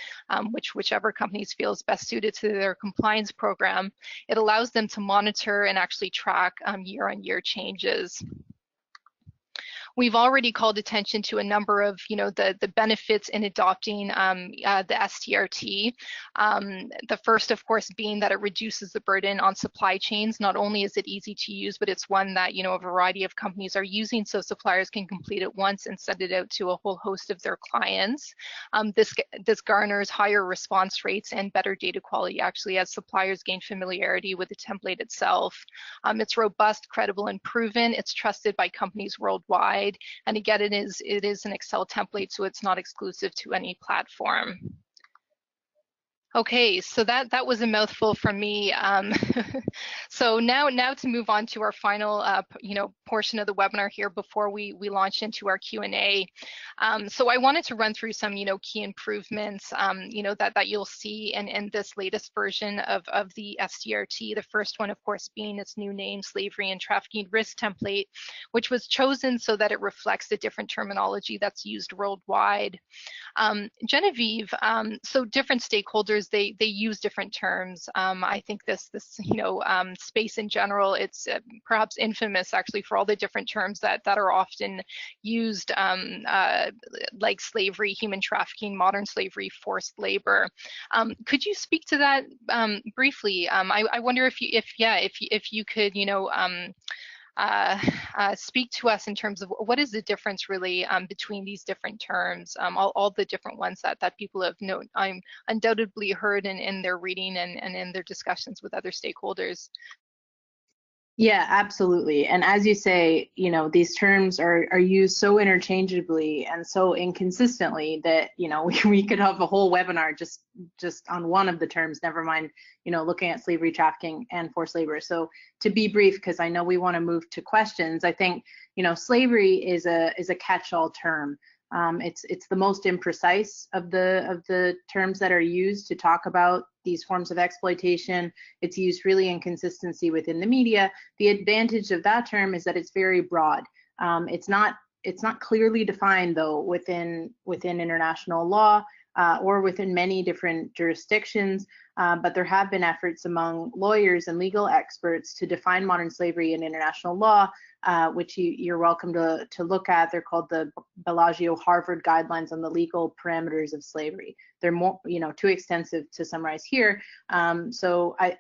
whichever companies feel is best suited to their compliance program, it allows them to monitor and actually track year-on-year changes. We've already called attention to a number of, the benefits in adopting the STRT. The first, of course, being that it reduces the burden on supply chains. Not only is it easy to use, but it's one that, a variety of companies are using, so suppliers can complete it once and send it out to a whole host of their clients. This garners higher response rates and better data quality, actually, as suppliers gain familiarity with the template itself. It's robust, credible, and proven. It's trusted by companies worldwide. And again, it is an Excel template, so it's not exclusive to any platform. Okay, so that was a mouthful from me. So now to move on to our final portion of the webinar here before we launch into our Q&A. So I wanted to run through some key improvements that you'll see in this latest version of the STRT. The first one, of course, being its new name, Slavery and Trafficking Risk Template, which was chosen so that it reflects the different terminology that's used worldwide. Genevieve, so different stakeholders, they use different terms. I think this space in general, it's perhaps infamous actually for all the different terms that are often used, like slavery, human trafficking, modern slavery, forced labor. Could you speak to that briefly? I wonder if you could speak to us in terms of what is the difference really between these different terms, all the different ones that people have undoubtedly heard in their reading and in their discussions with other stakeholders. Yeah, absolutely. And as you say, these terms are used so interchangeably and so inconsistently that, we could have a whole webinar just on one of the terms, never mind, looking at slavery, trafficking, and forced labor. So to be brief, because I know we want to move to questions, I think, slavery is a catch-all term. It's the most imprecise of the terms that are used to talk about these forms of exploitation. It's used really in consistency within the media. The advantage of that term is that it's very broad. It's not clearly defined though within international law or within many different jurisdictions. But there have been efforts among lawyers and legal experts to define modern slavery in international law, which you're welcome to look at. They're called the Bellagio-Harvard Guidelines on the Legal Parameters of Slavery. They're more, too extensive to summarize here. So I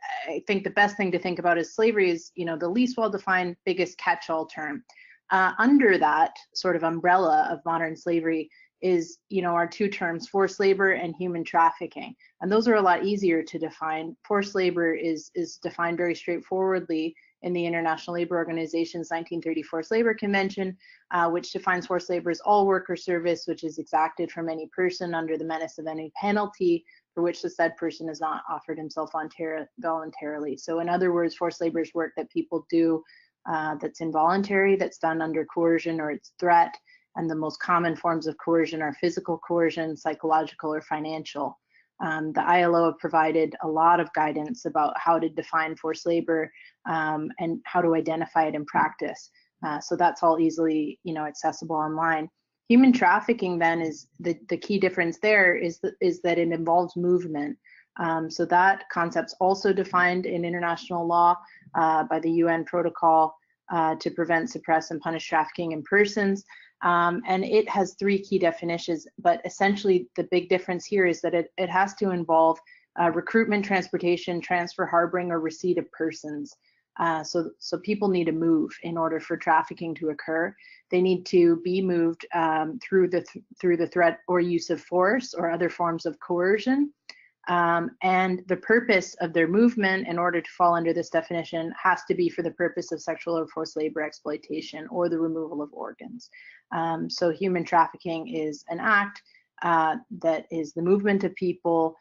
think the best thing to think about is slavery is, the least well-defined, biggest catch-all term. Under that sort of umbrella of modern slavery is, our two terms, forced labor and human trafficking. And those are a lot easier to define. Forced labor is defined very straightforwardly in the International Labor Organization's 1930 Forced Labor Convention, which defines forced labor as all work or service which is exacted from any person under the menace of any penalty for which the said person has not offered himself voluntarily. So in other words, forced labor is work that people do that's involuntary, that's done under coercion or it's threat. And the most common forms of coercion are physical coercion, psychological, or financial. The ILO have provided a lot of guidance about how to define forced labor and how to identify it in practice. So that's all easily, accessible online. Human trafficking then is the key difference there is that it involves movement. So that concept's also defined in international law by the UN protocol to prevent, suppress, and punish trafficking in persons. And it has 3 key definitions, but essentially the big difference here is that it has to involve recruitment, transportation, transfer, harboring, or receipt of persons. So people need to move in order for trafficking to occur. They need to be moved through the threat or use of force or other forms of coercion. And the purpose of their movement in order to fall under this definition has to be for the purpose of sexual or forced labor exploitation or the removal of organs. So human trafficking is an act that is the movement of people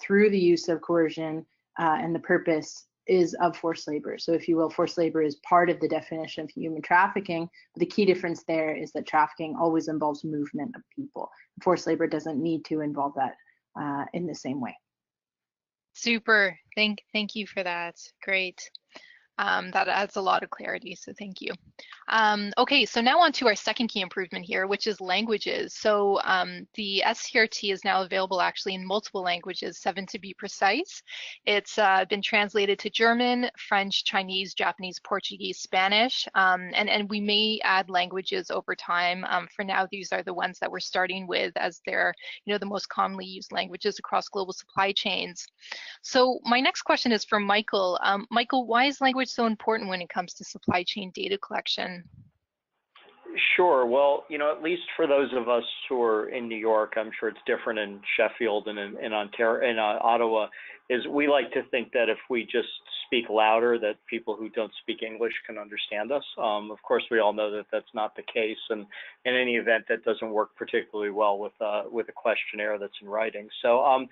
through the use of coercion, and the purpose is of forced labor. So if you will, forced labor is part of the definition of human trafficking. But the key difference there is that trafficking always involves movement of people. Forced labor doesn't need to involve that in the same way. Super. Thank you for that. Great. That adds a lot of clarity, so thank you. Okay, so now on to our second key improvement here, which is languages. So the STRT is now available actually in multiple languages, 7 to be precise. It's been translated to German, French, Chinese, Japanese, Portuguese, Spanish, and we may add languages over time. For now, these are the ones that we're starting with as they're the most commonly used languages across global supply chains. So my next question is for Michael. Michael, why is language so important when it comes to supply chain data collection? Sure. Well, at least for those of us who are in New York, I'm sure it's different in Sheffield and in Ontario, in Ottawa, is we like to think that if we just speak louder, that people who don't speak English can understand us. Of course, we all know that that's not the case, and in any event, that doesn't work particularly well with a questionnaire that's in writing. So,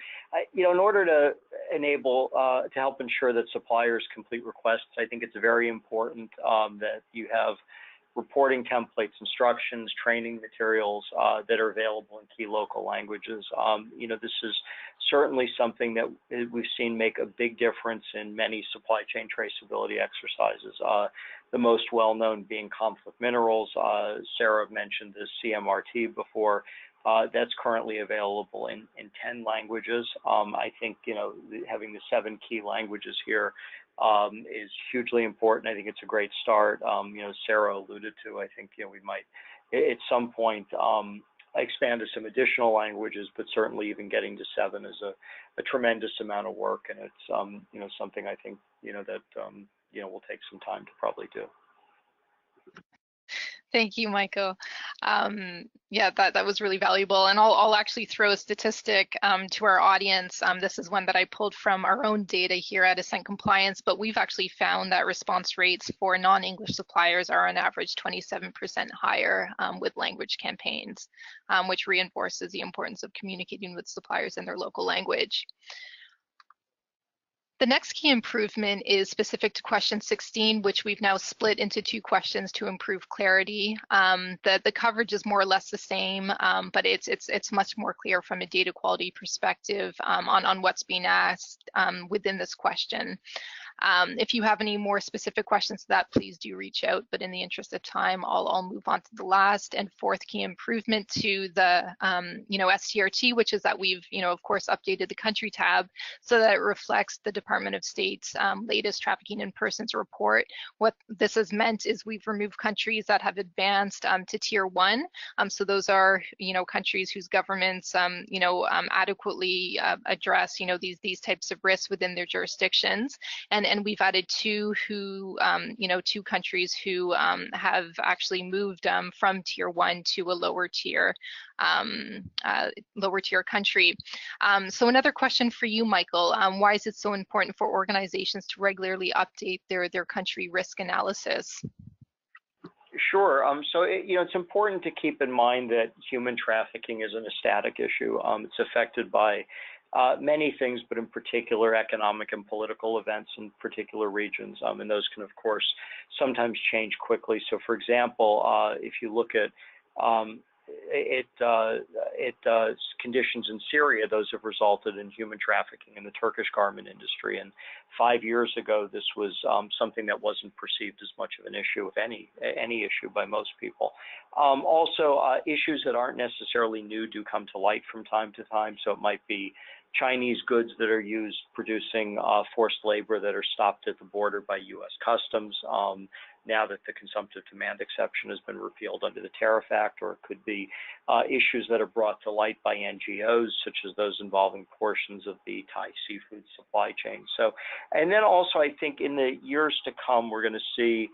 in order to enable to help ensure that suppliers complete requests, I think it's very important that you have reporting templates, instructions, training materials that are available in key local languages. This is certainly something that we've seen make a big difference in many supply chain traceability exercises. The most well-known being conflict minerals. Sarah mentioned the CMRT before. That's currently available in 10 languages. I think having the 7 key languages here is hugely important. I think it's a great start. Sarah alluded to, I think, we might at some point expand to some additional languages, but certainly even getting to 7 is a tremendous amount of work, and it's something I think that will take some time to probably do. Thank you, Michael. Yeah, that was really valuable. And I'll actually throw a statistic to our audience. This is one that I pulled from our own data here at Assent Compliance, but we've actually found that response rates for non-English suppliers are on average 27% higher with language campaigns, which reinforces the importance of communicating with suppliers in their local language. The next key improvement is specific to question 16, which we've now split into 2 questions to improve clarity. The coverage is more or less the same, but it's much more clear from a data quality perspective on what's being asked within this question. If you have any more specific questions to that, please do reach out. But in the interest of time, I'll move on to the last and 4th key improvement to the STRT, which is that we've of course updated the country tab so that it reflects the Department of State's latest trafficking in persons report. What this has meant is we've removed countries that have advanced to tier 1. So those are countries whose governments adequately address these types of risks within their jurisdictions. And we've added 2 who, 2 countries who have actually moved from tier 1 to a lower tier country. So another question for you, Michael, why is it so important for organizations to regularly update their country risk analysis? Sure. So it's important to keep in mind that human trafficking isn't a static issue. It's affected by many things, but in particular economic and political events in particular regions, and those can of course sometimes change quickly. So for example, if you look at conditions in Syria, those have resulted in human trafficking in the Turkish garment industry. And 5 years ago, this was something that wasn't perceived as much of an issue, if any issue, by most people. Also, issues that aren't necessarily new do come to light from time to time. So it might be Chinese goods that are used producing forced labor that are stopped at the border by U.S. Customs now that the consumptive demand exception has been repealed under the Tariff Act, or it could be issues that are brought to light by NGOs, such as those involving portions of the Thai seafood supply chain. So, and then also I think in the years to come, we're going to see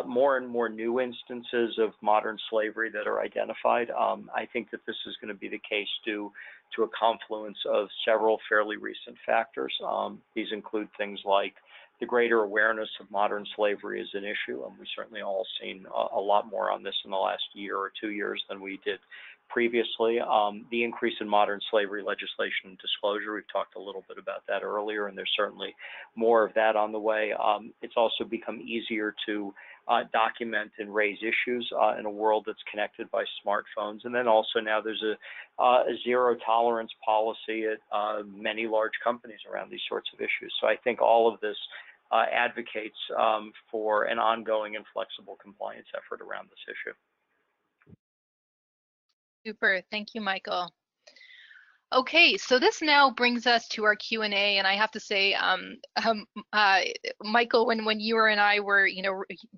more and more new instances of modern slavery that are identified. I think that this is going to be the case due to a confluence of several fairly recent factors. These include things like the greater awareness of modern slavery as an issue, and we've certainly all seen a lot more on this in the last year or 2 years than we did previously. The increase in modern slavery legislation and disclosure, we've talked a little bit about that earlier, and there's certainly more of that on the way. It's also become easier to document and raise issues in a world that's connected by smartphones. And then also now there's a zero tolerance policy at many large companies around these sorts of issues. So I think all of this advocates for an ongoing and flexible compliance effort around this issue. Super, thank you, Michael. Okay, so this now brings us to our Q&A, and I have to say, Michael, when you and I were,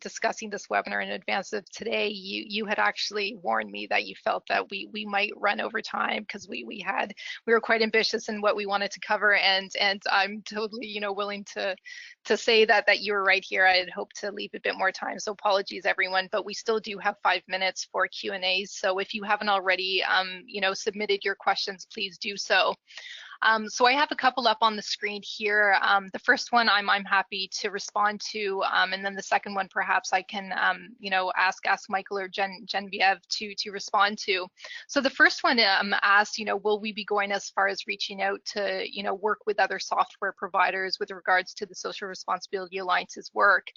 discussing this webinar in advance of today, you had actually warned me that you felt that we might run over time because we were quite ambitious in what we wanted to cover, and I'm totally, willing to say that you were right here. I had hoped to leave a bit more time, so apologies everyone, but we still do have 5 minutes for Q&As. So if you haven't already, submitted your questions, please do so. So I have a couple up on the screen here. The first one I'm happy to respond to, and then the second one perhaps I can ask Michael or Genevieve to respond to. So the first one asked, will we be going as far as reaching out to work with other software providers with regards to the Social Responsibility Alliance's work?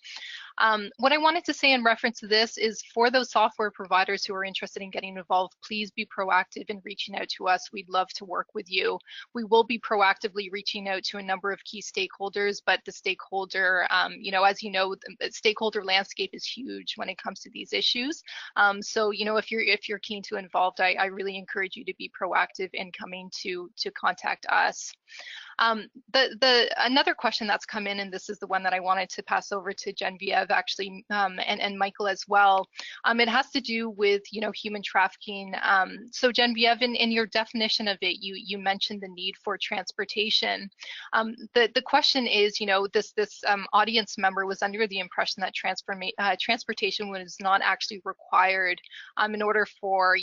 What I wanted to say in reference to this is, for those software providers who are interested in getting involved, please be proactive in reaching out to us. We'd love to work with you. We will be proactively reaching out to a number of key stakeholders, but the stakeholder, as you know, the stakeholder landscape is huge when it comes to these issues. So, if you're keen to involved, I really encourage you to be proactive in coming to contact us. Another question that's come in, and this is the one that I wanted to pass over to Genevieve actually, and Michael as well. It has to do with human trafficking. So Genevieve, in your definition of it, you mentioned the need for transportation. The question is, this audience member was under the impression that transportation was not actually required in order for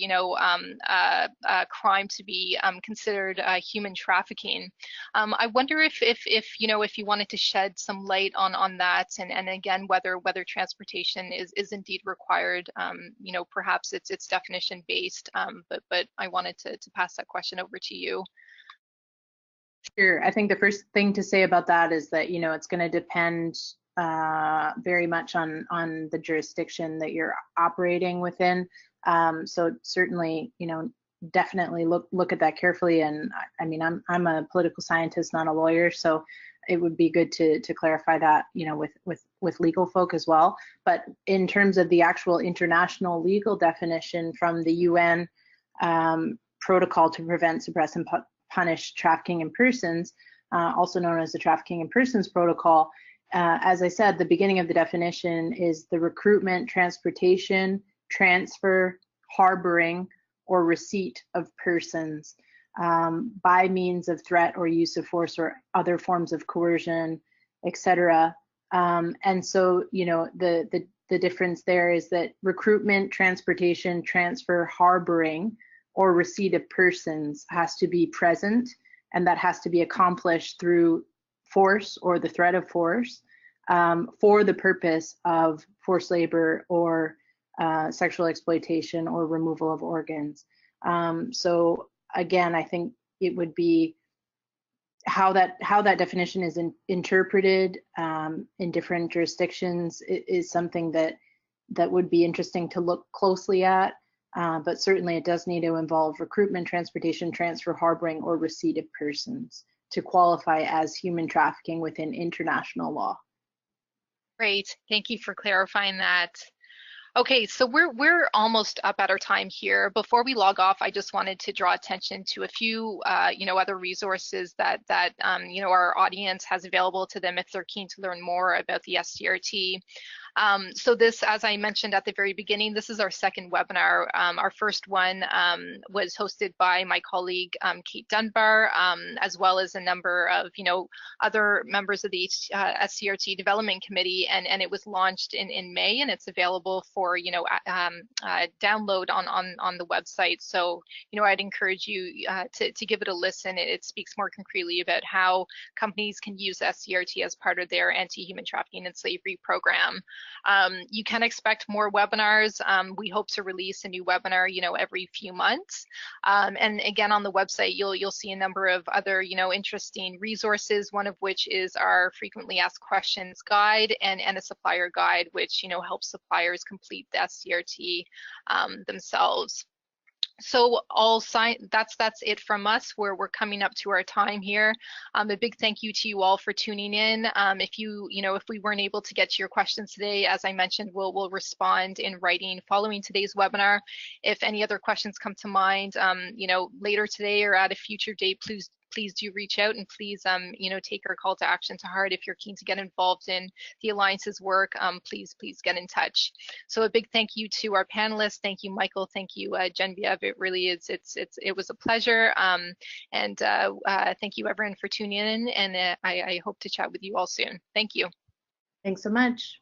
a crime to be considered human trafficking. I wonder if you wanted to shed some light on that, and again whether transportation is indeed required. Perhaps it's definition based, but I wanted to pass that question over to you. Sure. I think the first thing to say about that is that it's going to depend very much on the jurisdiction that you're operating within. So certainly definitely look at that carefully. And I mean, I'm a political scientist, not a lawyer, so it would be good to clarify that with legal folk as well. But in terms of the actual international legal definition from the UN protocol to prevent, suppress, and punish trafficking in persons, also known as the Trafficking in Persons Protocol, as I said, the beginning of the definition is the recruitment, transportation, transfer, harboring, or receipt of persons by means of threat or use of force or other forms of coercion, etc. And so, the difference there is that recruitment, transportation, transfer, harboring, or receipt of persons has to be present, and that has to be accomplished through force or the threat of force for the purpose of forced labor or sexual exploitation or removal of organs. So again, I think it would be how that definition is interpreted in different jurisdictions is something that would be interesting to look closely at. but certainly it does need to involve recruitment, transportation, transfer, harboring, or receipt of persons to qualify as human trafficking within international law. Great, thank you for clarifying that. Okay, so we're almost up at our time here. Before we log off, I just wanted to draw attention to a few, other resources that our audience has available to them if they're keen to learn more about the STRT. So this, as I mentioned at the very beginning, this is our second webinar. Our first one was hosted by my colleague, Kate Dunbar, as well as a number of, other members of the STRT Development Committee, and it was launched in May, and it's available for, download on the website. So, I'd encourage you to give it a listen. It speaks more concretely about how companies can use STRT as part of their anti-human trafficking and slavery program. You can expect more webinars. We hope to release a new webinar, every few months. And again, on the website, you'll see a number of other, interesting resources, one of which is our frequently asked questions guide and a supplier guide, which, helps suppliers complete the STRT themselves. So that's it from us. We're coming up to our time here. A big thank you to you all for tuning in. If we weren't able to get to your questions today, as I mentioned, we'll respond in writing following today's webinar. If any other questions come to mind, later today or at a future date, please do reach out, and please, take our call to action to heart. If you're keen to get involved in the Alliance's work, please get in touch. So a big thank you to our panelists. Thank you, Michael. Thank you, Genevieve. It really is. It was a pleasure. And thank you, everyone, for tuning in. And I hope to chat with you all soon. Thank you. Thanks so much.